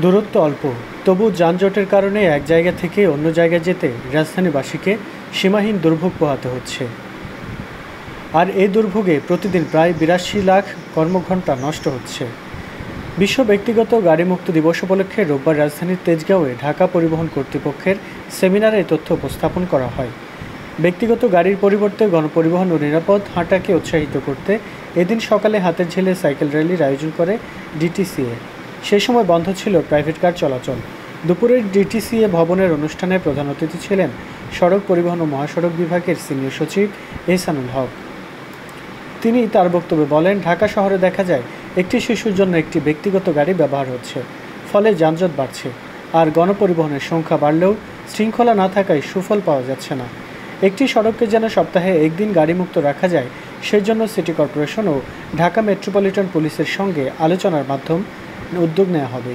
দূরত্ব অল্প, তবু যানজটের কারণে এক জায়গা থেকে অন্য জায়গায় যেতে রাজধানীবাসীকে সীমাহীন দুর্ভোগ পোহাতে হচ্ছে। আর এই দুর্ভোগে প্রতিদিন প্রায় ৮২ লাখ কর্মঘণ্টা নষ্ট হচ্ছে। বিশ্ব ব্যক্তিগত গাড়ি মুক্ত দিবস উপলক্ষে রোববার রাজধানীর তেজগাঁওয়ে ঢাকা পরিবহন কর্তৃপক্ষের সেমিনারে এই তথ্য উপস্থাপন করা হয়। ব্যক্তিগত গাড়ির পরিবর্তে গণপরিবহন ও নিরাপদ হাঁটাকে উৎসাহিত করতে এদিন সকালে হাতের ঝিলে সাইকেল র্যালির আয়োজন করে ডিটিসিএ। সেই সময় বন্ধ ছিল প্রাইভেট কার চলাচল। দুপুরে ডিটিসিএ ভবনের অনুষ্ঠানে প্রধান অতিথি ছিলেন সড়ক পরিবহন ও মহাসড়ক বিভাগের সিনিয়র সচিব এহসানুল হক। তিনি তার বক্তব্যে বলেন, ঢাকা শহরে দেখা যায় একটি শিশুর জন্য একটি ব্যক্তিগত গাড়ি ব্যবহার হচ্ছে, ফলে যানজট বাড়ছে। আর গণপরিবহনের সংখ্যা বাড়লেও শৃঙ্খলা না থাকায় সুফল পাওয়া যাচ্ছে না। একটি সড়ককে যেন সপ্তাহে একদিন গাড়িমুক্ত রাখা যায়, সেই জন্য সিটি কর্পোরেশন ও ঢাকা মেট্রোপলিটন পুলিশের সঙ্গে আলোচনার মাধ্যমে উদ্যোগ নেওয়া হবে।